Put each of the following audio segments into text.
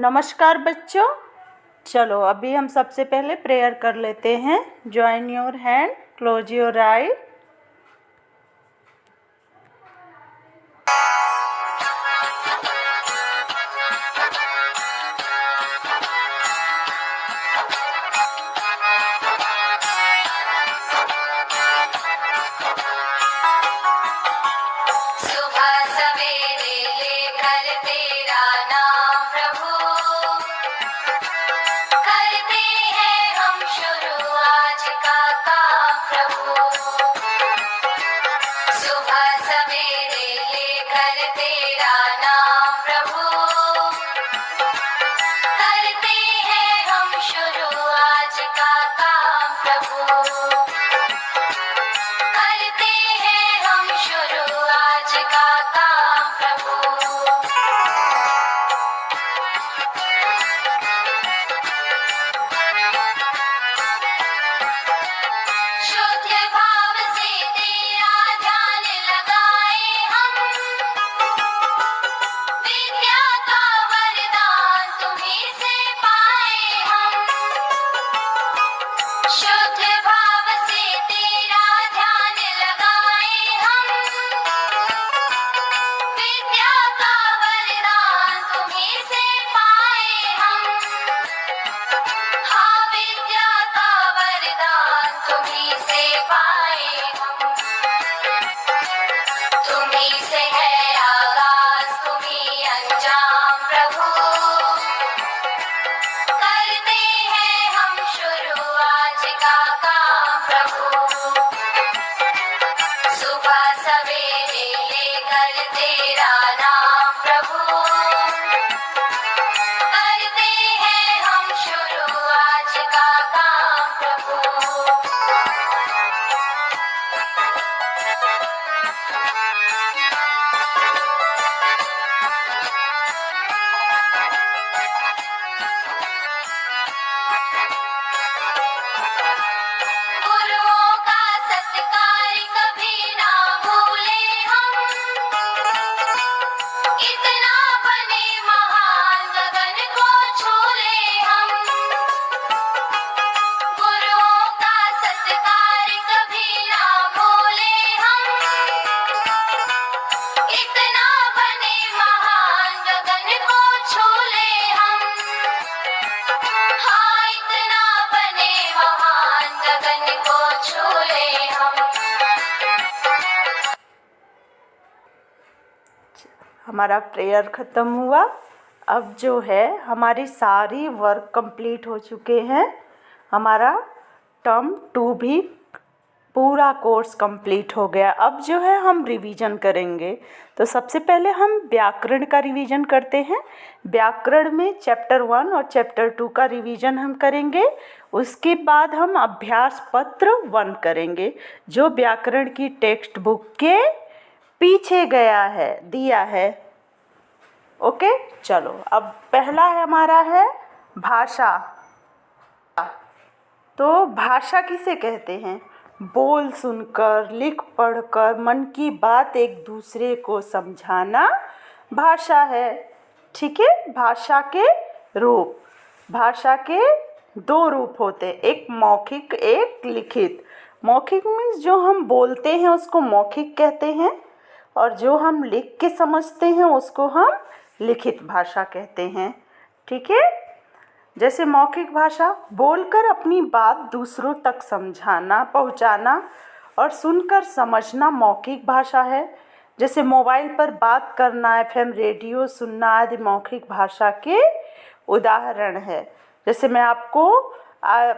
नमस्कार बच्चों। चलो अभी हम सबसे पहले प्रेयर कर लेते हैं। Join your hand, close your eye. हमारा प्रेयर ख़त्म हुआ। अब जो है हमारी सारी वर्क कंप्लीट हो चुके हैं। हमारा टर्म 2 भी पूरा कोर्स कंप्लीट हो गया। अब जो है हम रिवीजन करेंगे। तो सबसे पहले हम व्याकरण का रिवीजन करते हैं। व्याकरण में चैप्टर 1 और चैप्टर 2 का रिवीजन हम करेंगे। उसके बाद हम अभ्यास पत्र 1 करेंगे, जो व्याकरण की टेक्स्ट बुक के पीछे दिया है। ओके, चलो अब पहला हमारा है भाषा। तो भाषा किसे कहते हैं? बोल सुनकर, लिख पढ़कर मन की बात एक दूसरे को समझाना भाषा है। ठीक है। भाषा के 2 रूप होते हैं, एक मौखिक, एक लिखित। मौखिक मीन्स जो हम बोलते हैं उसको मौखिक कहते हैं, और जो हम लिख के समझते हैं उसको हम लिखित भाषा कहते हैं। ठीक है। जैसे मौखिक भाषा, बोलकर अपनी बात दूसरों तक समझाना, पहुंचाना और सुनकर समझना मौखिक भाषा है। जैसे मोबाइल पर बात करना, एफएम रेडियो सुनना आदि मौखिक भाषा के उदाहरण है। जैसे मैं आपको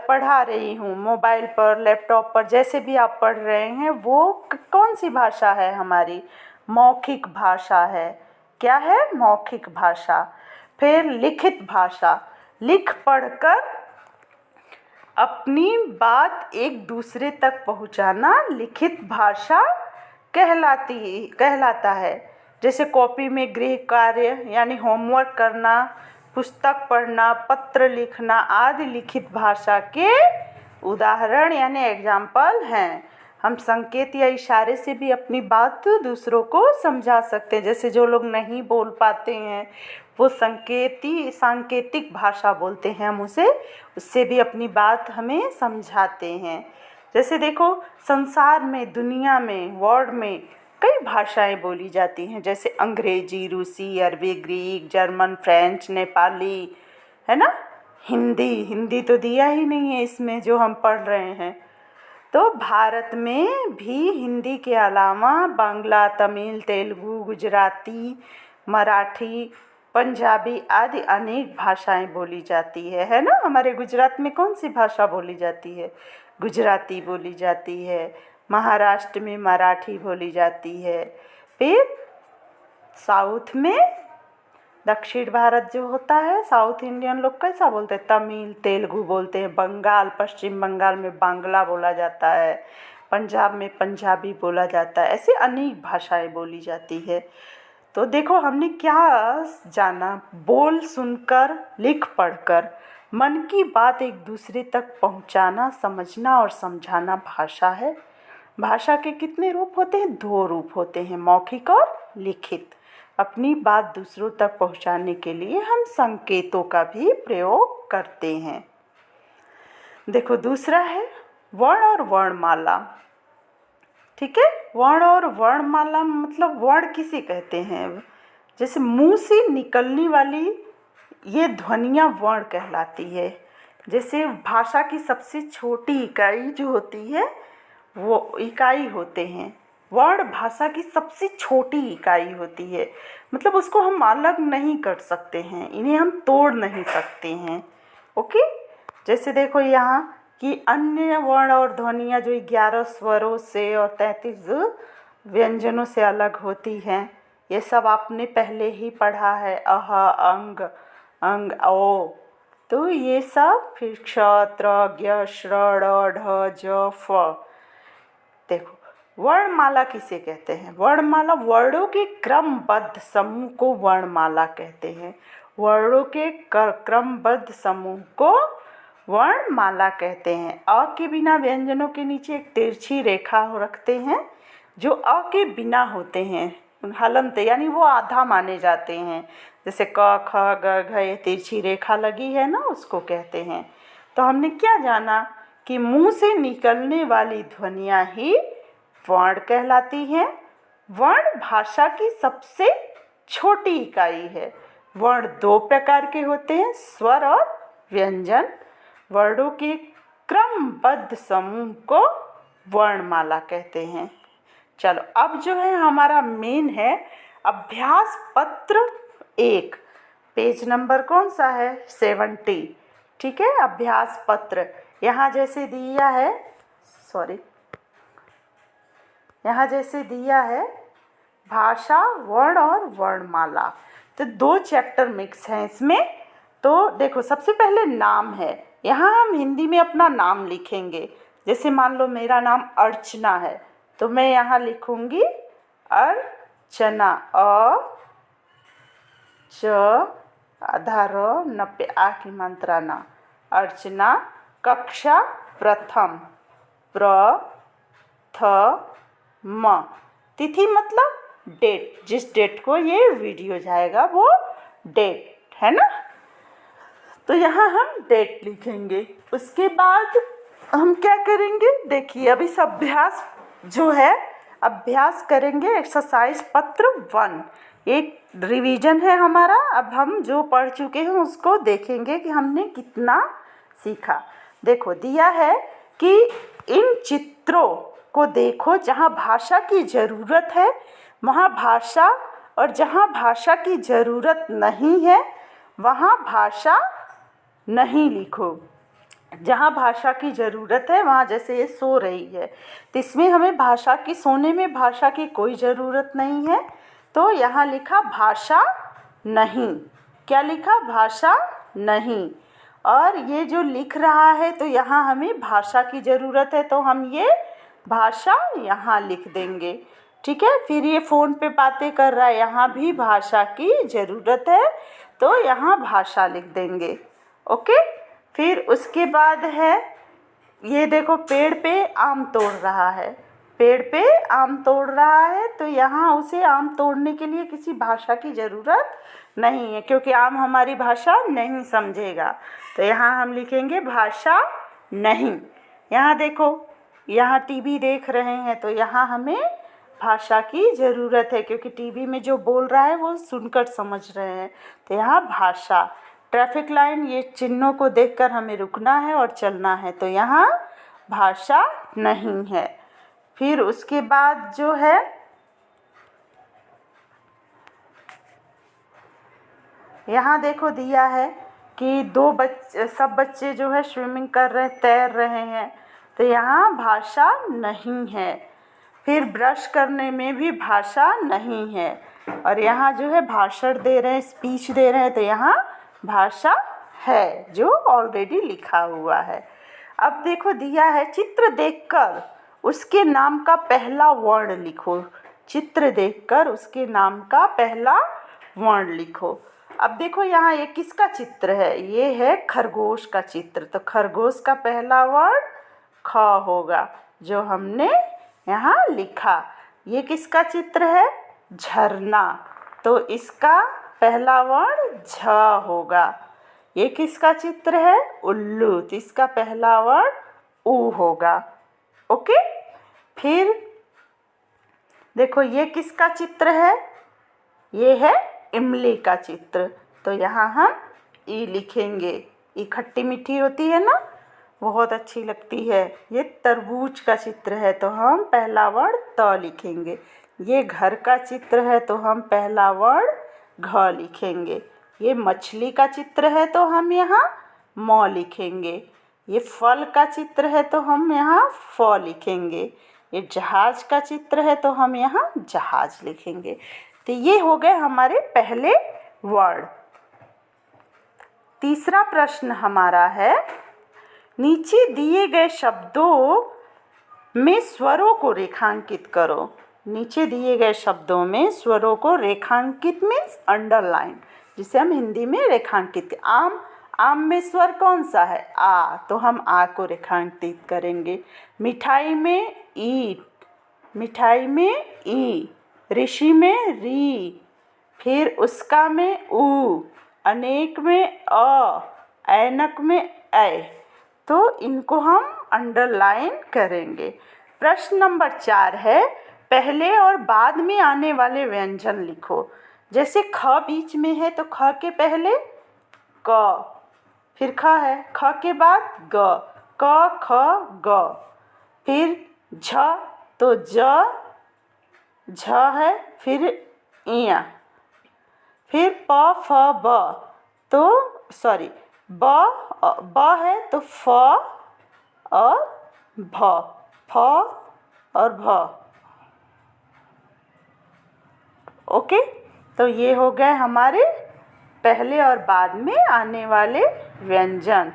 पढ़ा रही हूँ मोबाइल पर, लैपटॉप पर, जैसे भी आप पढ़ रहे हैं, वो कौन सी भाषा है? हमारी मौखिक भाषा है। क्या है? मौखिक भाषा। फिर लिखित भाषा, लिख पढ़कर अपनी बात एक दूसरे तक पहुंचाना लिखित भाषा कहलाता है। जैसे कॉपी में गृह कार्य यानी होमवर्क करना, पुस्तक पढ़ना, पत्र लिखना आदि लिखित भाषा के उदाहरण यानी एग्जाम्पल हैं। हम संकेत या इशारे से भी अपनी बात दूसरों को समझा सकते हैं। जैसे जो लोग नहीं बोल पाते हैं वो सांकेतिक भाषा बोलते हैं, हम उससे भी अपनी बात हमें समझाते हैं। जैसे देखो, संसार में, दुनिया में, वर्ल्ड में कई भाषाएं बोली जाती हैं, जैसे अंग्रेजी, रूसी, अरबी, ग्रीक, जर्मन, फ्रेंच, नेपाली, है ना। हिंदी तो दिया ही नहीं है इसमें जो हम पढ़ रहे हैं। तो भारत में भी हिंदी के अलावा बांग्ला, तमिल, तेलुगु, गुजराती, मराठी, पंजाबी आदि अनेक भाषाएं बोली जाती है ना। हमारे गुजरात में कौन सी भाषा बोली जाती है? गुजराती बोली जाती है। महाराष्ट्र में मराठी बोली जाती है। फिर साउथ में, दक्षिण भारत जो होता है, साउथ इंडियन लोग कैसा बोलते हैं? तमिल, तेलुगु बोलते हैं। बंगाल, पश्चिम बंगाल में बांग्ला बोला जाता है। पंजाब में पंजाबी बोला जाता है। ऐसे अनेक भाषाएं बोली जाती है। तो देखो, हमने क्या जाना? बोल सुनकर, लिख पढ़कर मन की बात एक दूसरे तक पहुंचाना, समझना और समझाना भाषा है। भाषा के कितने रूप होते हैं? 2 रूप होते हैं, मौखिक और लिखित। अपनी बात दूसरों तक पहुंचाने के लिए हम संकेतों का भी प्रयोग करते हैं। देखो, दूसरा है वर्ण और वर्णमाला। ठीक है, वर्ण और वर्णमाला मतलब वर्ण किसे कहते हैं? जैसे मुंह से निकलने वाली ये ध्वनियाँ वर्ण कहलाती है। जैसे भाषा की सबसे छोटी इकाई जो होती है वो इकाई होते हैं। वर्ण भाषा की सबसे छोटी इकाई होती है, मतलब उसको हम अलग नहीं कर सकते हैं, इन्हें हम तोड़ नहीं सकते हैं। ओके, जैसे देखो यहाँ कि अन्य वर्ण और ध्वनियाँ जो 11 स्वरों से और 33 व्यंजनों से अलग होती हैं, ये सब आपने पहले ही पढ़ा है। अह, अंग, अंग, ओ। तो ये सब फिर क्ष, त्र, ज्ञ, श्र, ड़, ढ, ज, फ। देखो, वर्णमाला किसे कहते हैं? वर्णमाला वर्णों के क्रमबद्ध समूह को वर्णमाला कहते हैं। वर्णों के क्रमबद्ध समूह को वर्णमाला कहते हैं। अ के बिना व्यंजनों के नीचे एक तिरछी रेखा रखते हैं जो अ के बिना होते हैं, हलंत, यानी वो आधा माने जाते हैं। जैसे क, ख, ग, घ, ये तिरछी रेखा लगी है ना, उसको कहते हैं। तो हमने क्या जाना कि मुंह से निकलने वाली ध्वनियाँ ही वर्ण कहलाती हैं। वर्ण भाषा की सबसे छोटी इकाई है। वर्ण 2 प्रकार के होते हैं, स्वर और व्यंजन। वर्णों के क्रमबद्ध समूह को वर्णमाला कहते हैं। चलो, अब जो है हमारा मेन है अभ्यास पत्र 1। पेज नंबर कौन सा है? 70। ठीक है, अभ्यास पत्र। यहाँ जैसे दिया है, यहाँ जैसे दिया है भाषा, वर्ण और वर्णमाला। तो 2 चैप्टर मिक्स हैं इसमें। तो देखो, सबसे पहले नाम है। यहाँ हम हिंदी में अपना नाम लिखेंगे। जैसे मान लो मेरा नाम अर्चना है, तो मैं यहाँ लिखूँगी अर्चना। च आधा र, न पे आ की मात्रा ना। अर्चना। कक्षा प्रथम, प्रथम। तिथि मतलब डेट, जिस डेट को ये वीडियो जाएगा वो डेट है ना। तो यहाँ हम डेट लिखेंगे। उसके बाद हम क्या करेंगे? देखिए, अभी इस अभ्यास जो है, अभ्यास करेंगे एक्सरसाइज पत्र 1। एक रिवीजन है हमारा। अब हम जो पढ़ चुके हैं उसको देखेंगे कि हमने कितना सीखा। देखो, दिया है कि इन चित्रों को देखो, जहाँ भाषा की ज़रूरत है वहाँ भाषा, और जहाँ भाषा की ज़रूरत नहीं है वहाँ भाषा नहीं लिखो। जहाँ भाषा की ज़रूरत है वहाँ, जैसे ये सो रही है, तो इसमें हमें भाषा की, सोने में भाषा की कोई ज़रूरत नहीं है, तो यहाँ लिखा भाषा नहीं। क्या लिखा? भाषा नहीं। और ये जो लिख रहा है तो यहाँ हमें भाषा की ज़रूरत है, तो हम ये भाषा यहाँ लिख देंगे। ठीक है, फिर ये फ़ोन पे बातें कर रहा है, यहाँ भी भाषा की ज़रूरत है, तो यहाँ भाषा लिख देंगे। ओके, फिर उसके बाद है ये देखो, पेड़ पे आम तोड़ रहा है, पेड़ पे आम तोड़ रहा है, तो यहाँ उसे आम तोड़ने के लिए किसी भाषा की ज़रूरत नहीं है, क्योंकि आम हमारी भाषा नहीं समझेगा। तो यहाँ हम लिखेंगे भाषा नहीं। यहाँ देखो, यहाँ टीवी देख रहे हैं, तो यहाँ हमें भाषा की ज़रूरत है, क्योंकि टीवी में जो बोल रहा है वो सुनकर समझ रहे हैं। तो यहाँ भाषा। ट्रैफिक लाइन, ये चिन्हों को देखकर हमें रुकना है और चलना है, तो यहाँ भाषा नहीं है। फिर उसके बाद जो है यहाँ देखो दिया है कि सब बच्चे जो है स्विमिंग कर रहे, तैर रहे हैं, तो यहाँ भाषा नहीं है। फिर ब्रश करने में भी भाषा नहीं है, और यहाँ जो है भाषण दे रहे हैं, स्पीच दे रहे हैं, तो यहाँ भाषा है जो ऑलरेडी लिखा हुआ है। अब देखो दिया है चित्र देखकर उसके नाम का पहला वर्ण लिखो। चित्र देखकर उसके नाम का पहला वर्ण लिखो। अब देखो यहाँ ये किसका चित्र है? ये है खरगोश का चित्र, तो खरगोश का पहला वर्ण ख होगा, जो हमने यहाँ लिखा। ये किसका चित्र है? झरना, तो इसका पहला वर्ण झ होगा। ये किसका चित्र है? उल्लू, तो इसका पहला वर्ण उ होगा। ओके। फिर देखो ये किसका चित्र है? ये है इमली का चित्र, तो यहाँ हम ई लिखेंगे। ई खट्टी मीठी होती है ना, बहुत अच्छी लगती है। ये तरबूज का चित्र है, तो हम पहला वर्ण त लिखेंगे। ये घर का चित्र है, तो हम पहला वर्ण घ लिखेंगे। ये मछली का चित्र है, तो हम यहाँ म लिखेंगे। ये फल का चित्र है, तो हम यहाँ फ लिखेंगे। ये जहाज का चित्र है, तो हम यहाँ जहाज लिखेंगे। तो ये हो गए हमारे पहले वर्ण। तीसरा प्रश्न हमारा है, नीचे दिए गए शब्दों में स्वरों को रेखांकित करो। नीचे दिए गए शब्दों में स्वरों को रेखांकित मीन्स अंडरलाइन, जिसे हम हिंदी में रेखांकित। आम, आम में स्वर कौन सा है? आ, तो हम आ को रेखांकित करेंगे। मिठाई में ई, मिठाई में ई। ऋषि में री। फिर उसका में उ। अनेक में अ। ऐनक में ऐ। तो इनको हम अंडरलाइन करेंगे। प्रश्न नंबर 4 है, पहले और बाद में आने वाले व्यंजन लिखो। जैसे ख बीच में है, तो ख के पहले क, फिर ख है, ख के बाद ग, क ख ग। फिर झ, तो झ है, फिर इया। फिर प फ ब, तो सॉरी ब है, तो फ और भ, फ और भ। ओके, तो ये हो गए हमारे पहले और बाद में आने वाले व्यंजन।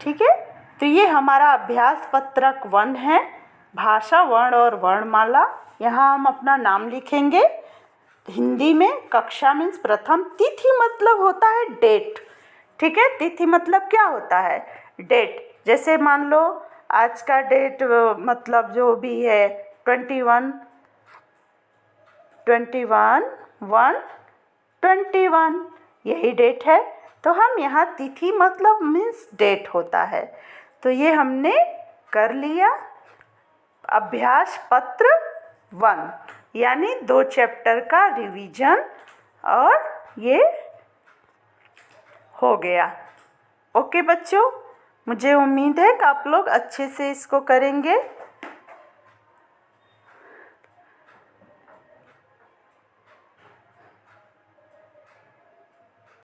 ठीक है, तो ये हमारा अभ्यास पत्रक 1 है, भाषा, वर्ण और वर्णमाला। यहाँ हम अपना नाम लिखेंगे। हिंदी में कक्षा मीन्स प्रथम। तिथि मतलब होता है डेट। ठीक है, तिथि मतलब क्या होता है? डेट। जैसे मान लो आज का डेट मतलब जो भी है 21 1/21 यही डेट है। तो हम यहाँ तिथि मतलब मीन्स डेट होता है। तो ये हमने कर लिया अभ्यास पत्र 1, यानी 2 चैप्टर का रिवीजन, और ये हो गया। ओके बच्चों, मुझे उम्मीद है कि आप लोग अच्छे से इसको करेंगे।